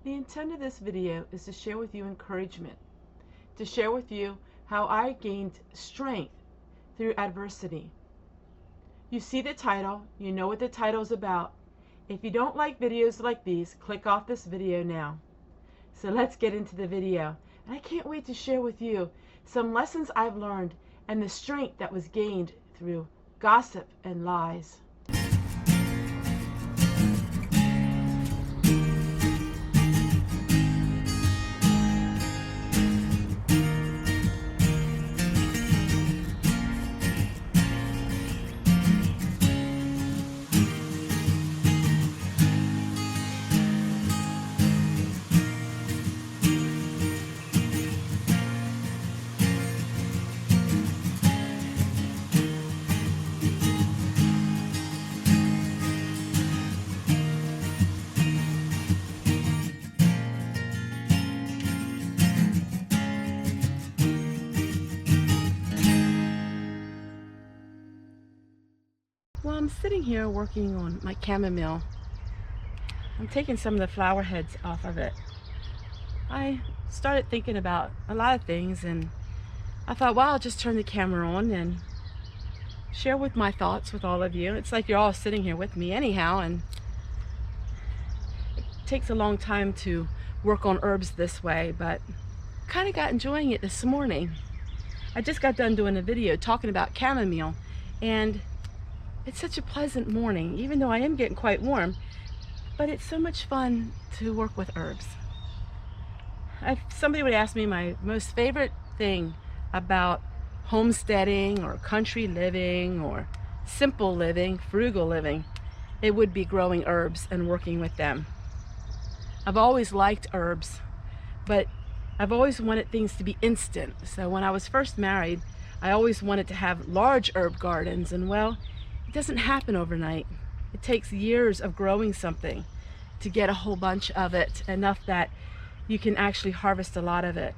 The intent of this video is to share with you encouragement, to share with you how I gained strength through adversity. You see the title, you know what the title is about. If you don't like videos like these, click off this video now. So let's get into the video. And I can't wait to share with you some lessons I've learned and the strength that was gained through gossip and lies. Well, I'm sitting here working on my chamomile. I'm taking some of the flower heads off of it. I started thinking about a lot of things, and I thought, well, I'll just turn the camera on and share with my thoughts with all of you. It's like you're all sitting here with me anyhow, and it takes a long time to work on herbs this way, but kind of got enjoying it this morning. I just got done doing a video talking about chamomile, and it's such a pleasant morning, even though I am getting quite warm, but it's so much fun to work with herbs. Somebody would ask me my most favorite thing about homesteading or country living or simple living, frugal living, it would be growing herbs and working with them. I've always liked herbs, but I've always wanted things to be instant. So when I was first married, I always wanted to have large herb gardens, and well, it doesn't happen overnight. It takes years of growing something to get a whole bunch of it, enough that you can actually harvest a lot of it.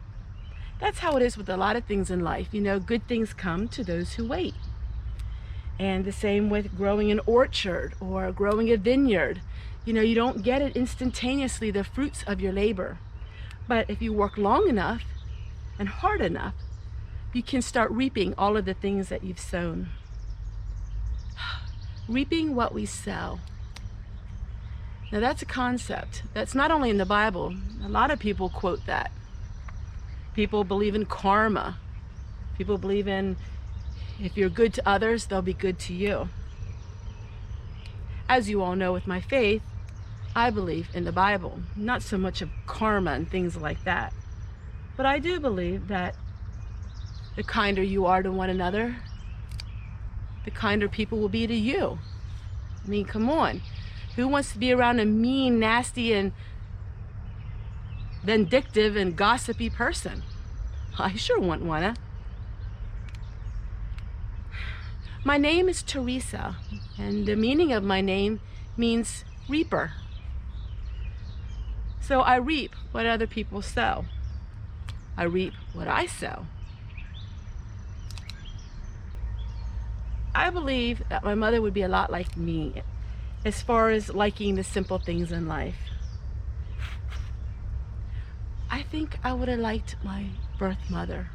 That's how it is with a lot of things in life. You know, good things come to those who wait. And the same with growing an orchard or growing a vineyard. You know, you don't get it instantaneously, the fruits of your labor. But if you work long enough and hard enough, you can start reaping all of the things that you've sown. Reaping what we sow. Now that's a concept that's not only in the Bible. A lot of people quote that. People believe in karma. People believe in if you're good to others, they'll be good to you. As you all know, with my faith, I believe in the Bible. Not so much of karma and things like that. But I do believe that the kinder you are to one another, the kinder people will be to you. I mean, come on. Who wants to be around a mean, nasty, and vindictive and gossipy person? I sure wouldn't wanna. My name is Teresa, and the meaning of my name means reaper. So I reap what other people sow. I reap what I sow. I believe that my mother would be a lot like me as far as liking the simple things in life. I think I would have liked my birth mother.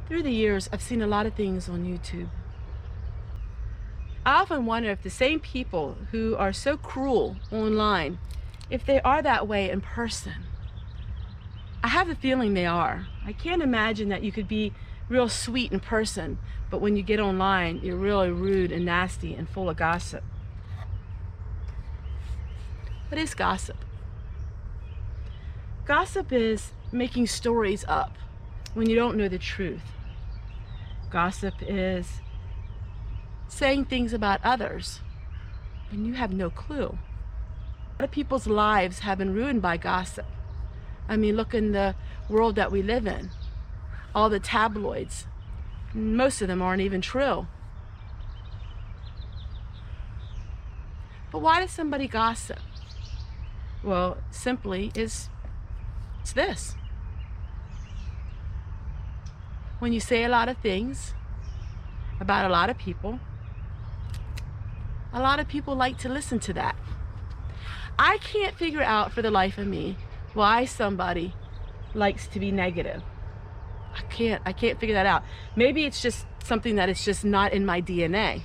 Through the years, I've seen a lot of things on YouTube. I often wonder if the same people who are so cruel online, if they are that way in person. I have the feeling they are. I can't imagine that you could be real sweet in person, but when you get online, you're really rude and nasty and full of gossip. What is gossip? Gossip is making stories up when you don't know the truth. Gossip is saying things about others when you have no clue. A lot of people's lives have been ruined by gossip. I mean, look in the world that we live in. All the tabloids, most of them aren't even true. But why does somebody gossip? Well, simply it's this. When you say a lot of things about a lot of people. A lot of people like to listen to that. I can't figure out for the life of me why somebody likes to be negative. I can't figure that out. Maybe it's just something that is just not in my DNA.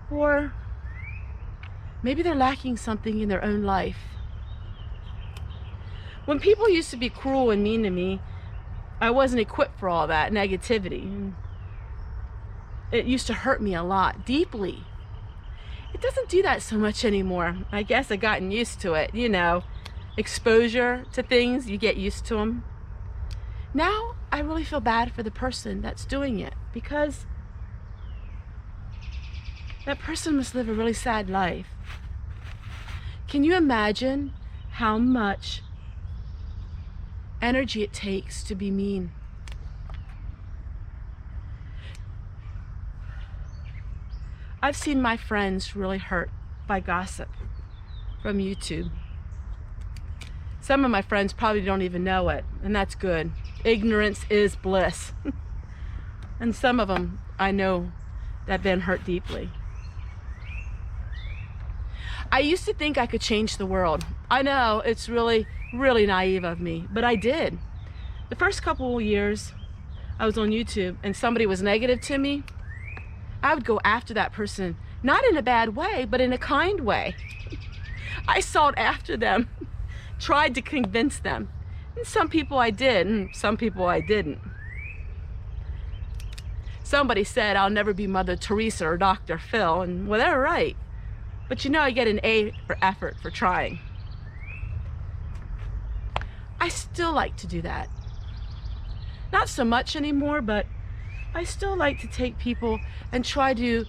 Or maybe they're lacking something in their own life. When people used to be cruel and mean to me, I wasn't equipped for all that negativity. It used to hurt me a lot, deeply. It doesn't do that so much anymore. I guess I've gotten used to it, you know. Exposure to things, you get used to them. Now, I really feel bad for the person that's doing it, because that person must live a really sad life. Can you imagine how much energy it takes to be mean? I've seen my friends really hurt by gossip from YouTube. Some of my friends probably don't even know it, and that's good. Ignorance is bliss. And some of them I know that have been hurt deeply. I used to think I could change the world. I know it's really naive of me, but I did. The first couple of years I was on YouTube and somebody was negative to me, I would go after that person, not in a bad way, but in a kind way. I sought after them, tried to convince them. And some people I did, and some people I didn't. Somebody said I'll never be Mother Teresa or Dr. Phil, and well, they're right. But you know, I get an A for effort for trying. I still like to do that. Not so much anymore, but I still like to take people and try to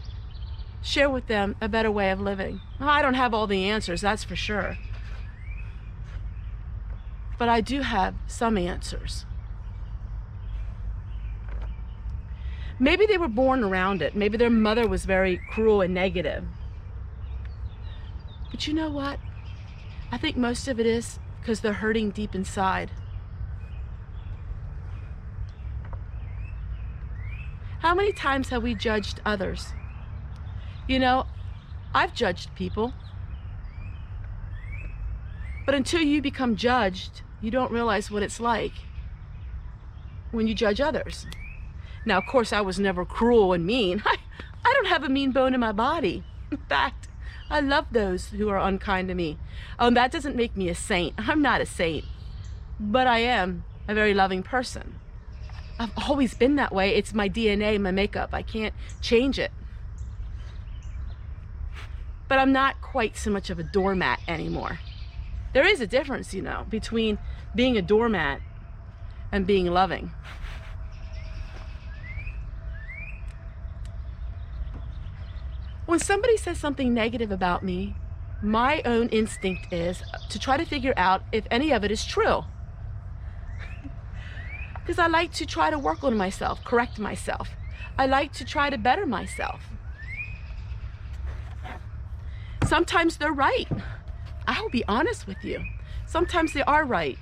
share with them a better way of living. Well, I don't have all the answers, that's for sure. But I do have some answers. Maybe they were born around it. Maybe their mother was very cruel and negative. But you know what? I think most of it is because they're hurting deep inside. How many times have we judged others? You know, I've judged people. But until you become judged, you don't realize what it's like when you judge others. Now, of course, I was never cruel and mean. I don't have a mean bone in my body. In fact, I love those who are unkind to me. Oh, that doesn't make me a saint. I'm not a saint. But I am a very loving person. I've always been that way. It's my DNA, my makeup. I can't change it. But I'm not quite so much of a doormat anymore. There is a difference, you know, between being a doormat and being loving. When somebody says something negative about me, my own instinct is to try to figure out if any of it is true. Because I like to try to work on myself, correct myself. I like to try to better myself. Sometimes they're right. I'll be honest with you. Sometimes they are right.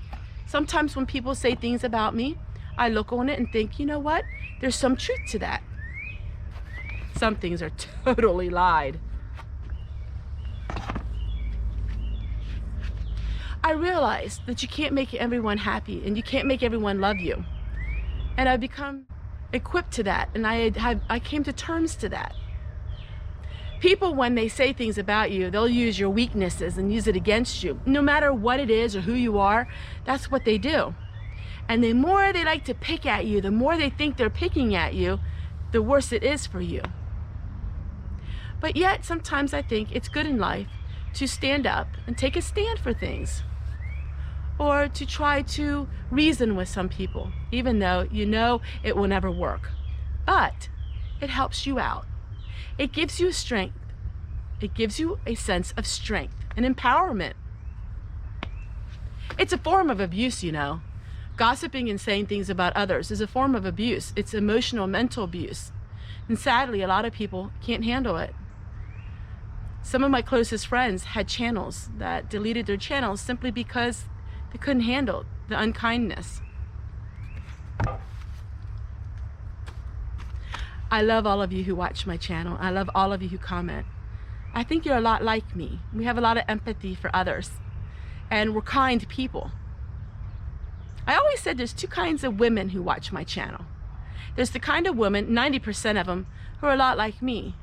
Sometimes when people say things about me, I look on it and think, you know what? There's some truth to that. Some things are totally lied. I realized that you can't make everyone happy and you can't make everyone love you. And I've become equipped to that, and I came to terms to that. People, when they say things about you, they'll use your weaknesses and use it against you. No matter what it is or who you are, that's what they do. And the more they like to pick at you, the more they think they're picking at you, the worse it is for you. But yet, sometimes I think it's good in life to stand up and take a stand for things. Or to try to reason with some people, even though you know it will never work. But it helps you out. It gives you strength. It gives you a sense of strength and empowerment. It's a form of abuse, you know. Gossiping and saying things about others is a form of abuse. It's emotional, mental abuse. And sadly, a lot of people can't handle it. Some of my closest friends had channels that deleted their channels simply because they couldn't handle the unkindness. I love all of you who watch my channel. I love all of you who comment. I think you're a lot like me. We have a lot of empathy for others, and we're kind people. I always said there's two kinds of women who watch my channel. There's the kind of women, 90% of them, who are a lot like me,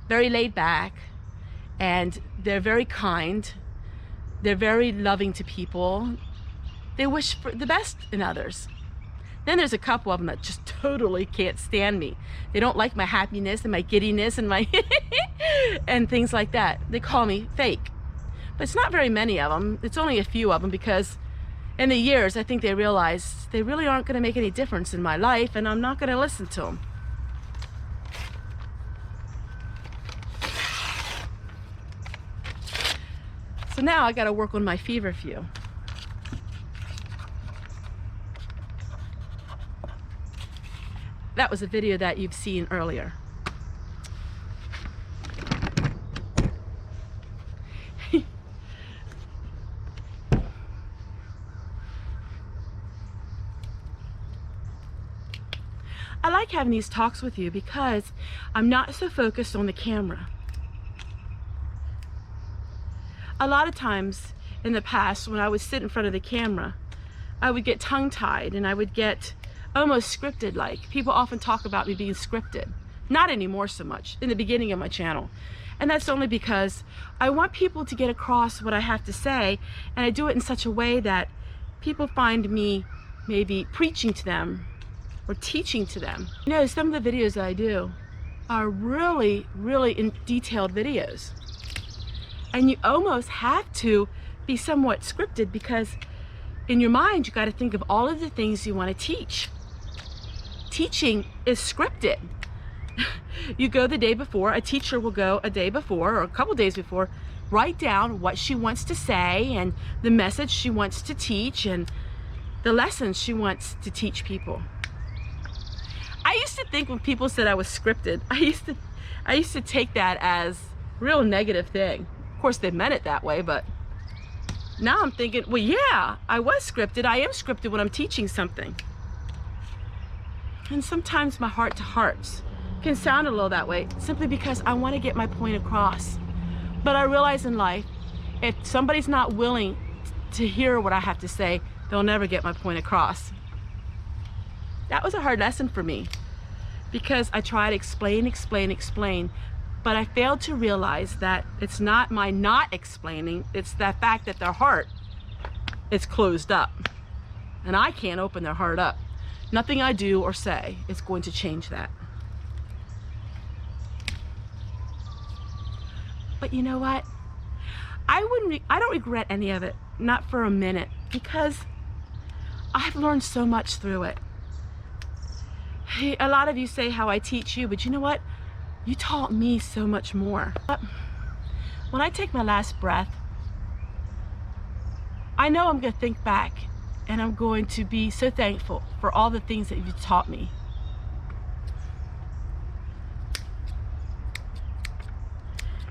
very laid back, and they're very kind. They're very loving to people. They wish for the best in others. Then there's a couple of them that just totally can't stand me. They don't like my happiness and my giddiness and my and things like that. They call me fake. But it's not very many of them. It's only a few of them, because in the years, I think they realized they really aren't going to make any difference in my life, and I'm not going to listen to them. So now I got to work on my feverfew. That was a video that you've seen earlier. I like having these talks with you because I'm not so focused on the camera. A lot of times in the past, when I would sit in front of the camera, I would get tongue-tied and I would get almost scripted like. People often talk about me being scripted. Not anymore so much, in the beginning of my channel. And that's only because I want people to get across what I have to say, and I do it in such a way that people find me maybe preaching to them or teaching to them. You know, some of the videos I do are really, really detailed videos. And you almost have to be somewhat scripted, because in your mind, you got to think of all of the things you want to teach. Teaching is scripted. You go the day before, a teacher will go a day before or a couple days before, write down what she wants to say and the message she wants to teach and the lessons she wants to teach people. I used to think when people said I was scripted, I used to take that as a real negative thing. Of course, they meant it that way, but now I'm thinking, well, yeah, I was scripted. I am scripted when I'm teaching something. And sometimes my heart-to-hearts can sound a little that way, simply because I want to get my point across. But I realize in life, if somebody's not willing to hear what I have to say, they'll never get my point across. That was a hard lesson for me, because I tried to explain, but I failed to realize that it's not my not explaining, it's the fact that their heart is closed up. And I can't open their heart up. Nothing I do or say is going to change that. But you know what? I don't regret any of it, not for a minute, because I've learned so much through it. Hey, a lot of you say how I teach you, but you know what? You taught me so much more. When I take my last breath, I know I'm going to think back and I'm going to be so thankful for all the things that you've taught me.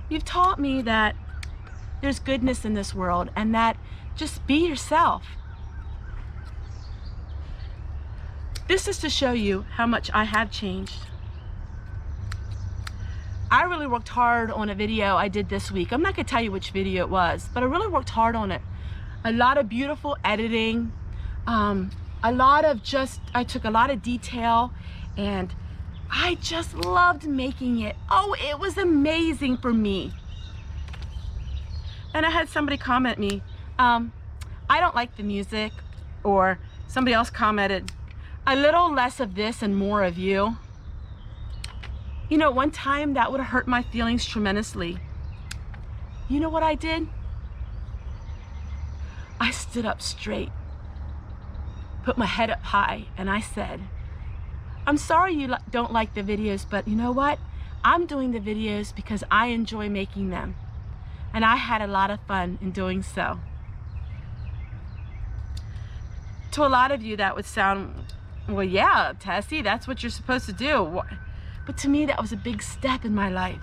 You've taught me that there's goodness in this world, and that just be yourself. This is to show you how much I have changed. I really worked hard on a video I did this week. I'm not going to tell you which video it was, but I really worked hard on it. A lot of beautiful editing, I took a lot of detail, and I just loved making it. Oh, it was amazing for me. And I had somebody comment me, I don't like the music, or somebody else commented, a little less of this and more of you. You know, one time that would have hurt my feelings tremendously. You know what I did? I stood up straight, put my head up high, and I said, I'm sorry you don't like the videos, but you know what? I'm doing the videos because I enjoy making them. And I had a lot of fun in doing so. To a lot of you that would sound, well, yeah, Tessie, that's what you're supposed to do. But to me, that was a big step in my life.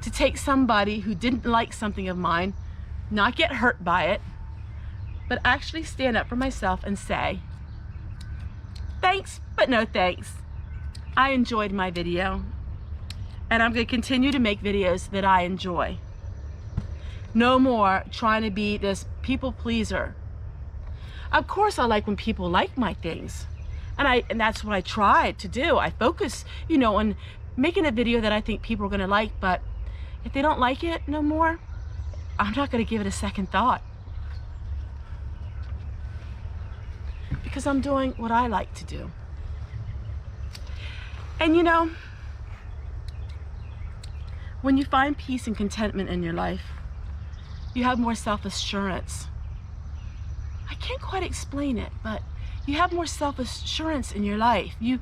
To take somebody who didn't like something of mine, not get hurt by it, but actually stand up for myself and say, thanks, but no thanks. I enjoyed my video, and I'm going to continue to make videos that I enjoy. No more trying to be this people pleaser. Of course I like when people like my things, and that's what I try to do. I focus, you know, on making a video that I think people are going to like, but if they don't like it no more, I'm not going to give it a second thought, because I'm doing what I like to do. And you know, when you find peace and contentment in your life, you have more self-assurance. I can't quite explain it, but you have more self-assurance in your life. You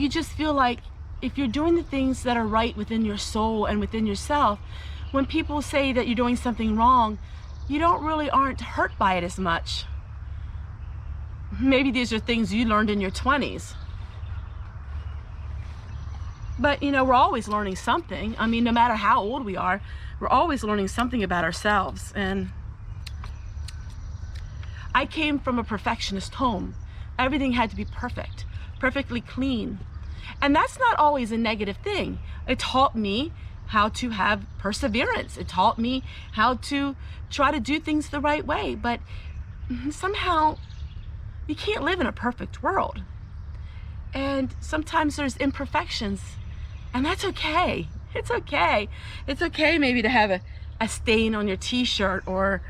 just feel like if you're doing the things that are right within your soul and within yourself, when people say that you're doing something wrong, you aren't hurt by it as much. Maybe these are things you learned in your 20s. But you know, we're always learning something. I mean, no matter how old we are, we're always learning something about ourselves. And I came from a perfectionist home. Everything had to be perfect, perfectly clean. And that's not always a negative thing. It taught me how to have perseverance. It taught me how to try to do things the right way. But somehow you can't live in a perfect world. And sometimes there's imperfections, and that's okay. It's okay. It's okay maybe to have a stain on your t-shirt, or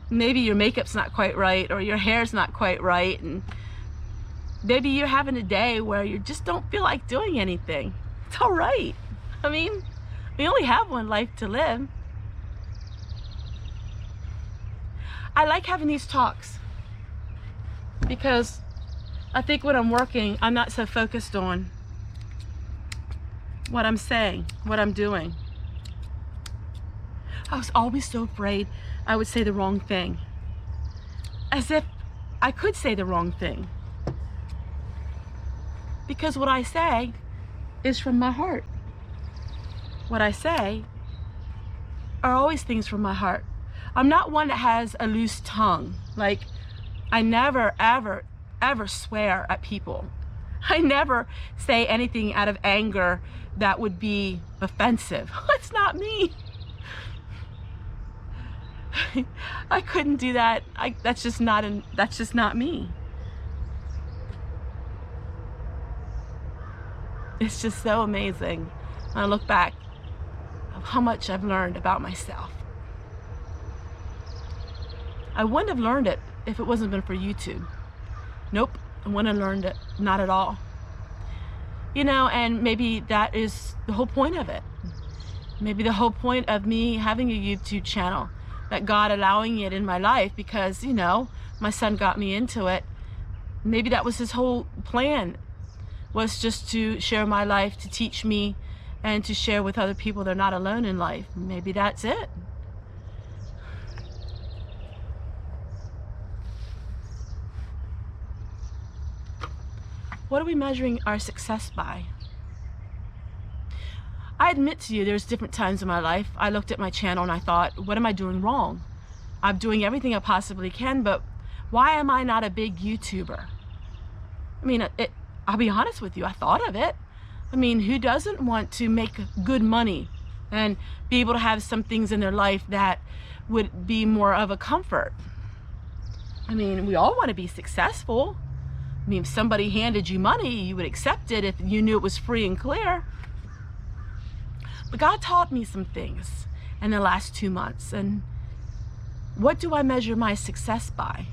maybe your makeup's not quite right, or your hair's not quite right, and maybe you're having a day where you just don't feel like doing anything. It's all right. I mean, we only have one life to live. I like having these talks because I think when I'm working, I'm not so focused on what I'm saying, what I'm doing. I was always so afraid I would say the wrong thing, as if I could say the wrong thing, because what I say is from my heart. What I say are always things from my heart. I'm not one that has a loose tongue. Like, I never, ever, ever swear at people. I never say anything out of anger that would be offensive. That's not me. I couldn't do that. That's just not me. It's just so amazing when I look back of how much I've learned about myself. I wouldn't have learned it if it wasn't been for YouTube. Nope, I wouldn't have learned it, not at all. You know, and maybe that is the whole point of it. Maybe the whole point of me having a YouTube channel, that God allowing it in my life, because, you know, my son got me into it. Maybe that was his whole plan, was just to share my life, to teach me, and to share with other people they're not alone in life. Maybe that's it. What are we measuring our success by? I admit to you, there's different times in my life I looked at my channel and I thought, what am I doing wrong? I'm doing everything I possibly can, but why am I not a big YouTuber? I mean, I'll be honest with you, I thought of it. I mean, who doesn't want to make good money and be able to have some things in their life that would be more of a comfort? I mean, we all want to be successful. I mean, if somebody handed you money, you would accept it if you knew it was free and clear. But God taught me some things in the last 2 months. And what do I measure my success by?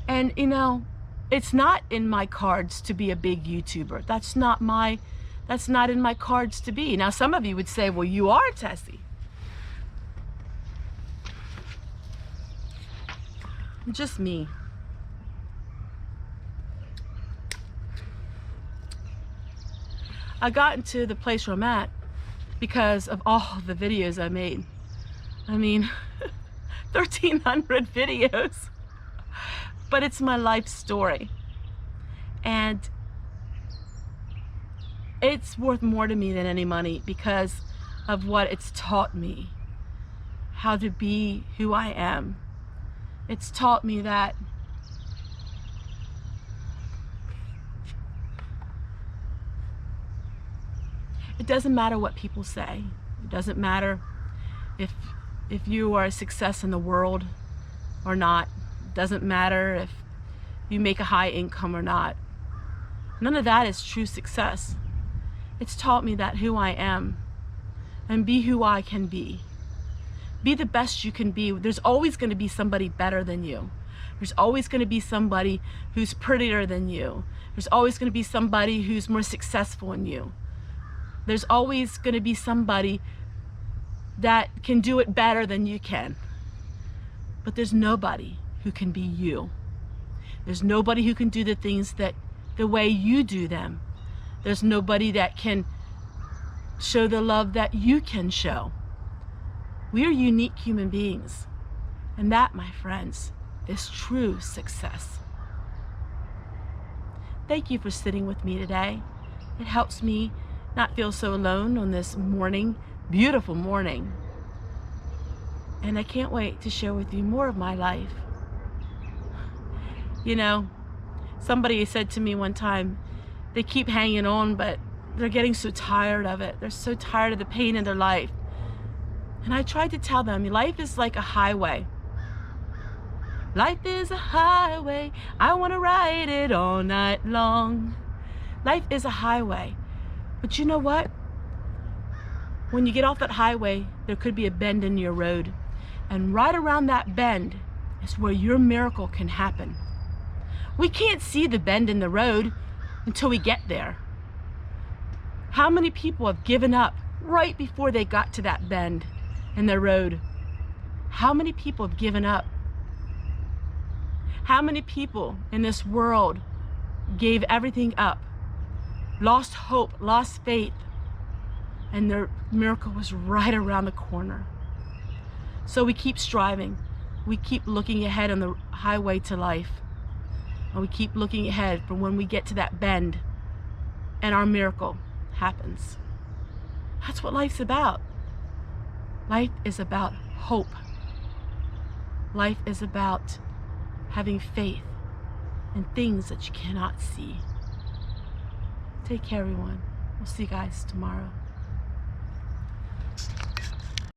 And, you know, it's not in my cards to be a big YouTuber. That's not in my cards to be. Now, some of you would say, well, you are, Tessie. Just me. I got into the place where I'm at because of all the videos I made. I mean, 1,300 videos. But it's my life story. And it's worth more to me than any money because of what it's taught me. How to be who I am. It's taught me that It doesn't matter what people say. It doesn't matter if you are a success in the world or not. It doesn't matter if you make a high income or not. None of that is true success. It's taught me that who I am and be who I can be. Be the best you can be. There's always going to be somebody better than you. There's always going to be somebody who's prettier than you. There's always going to be somebody who's more successful than you. There's always going to be somebody that can do it better than you can. But there's nobody who can be you. There's nobody who can do the things that the way you do them. There's nobody that can show the love that you can show. We are unique human beings. And that, my friends, is true success. Thank you for sitting with me today. It helps me not feel so alone on this morning, beautiful morning. And I can't wait to share with you more of my life. You know, somebody said to me one time, they keep hanging on, but they're getting so tired of it. They're so tired of the pain in their life. And I tried to tell them, life is like a highway. Life is a highway. I want to ride it all night long. Life is a highway. But you know what? When you get off that highway, there could be a bend in your road. And right around that bend is where your miracle can happen. We can't see the bend in the road until we get there. How many people have given up right before they got to that bend in their road? How many people have given up? How many people in this world gave everything up, lost hope, lost faith, and their miracle was right around the corner? So we keep striving. We keep looking ahead on the highway to life. And we keep looking ahead for when we get to that bend and our miracle happens. That's what life's about. Life is about hope. Life is about having faith in things that you cannot see. Take care, everyone. We'll see you guys tomorrow.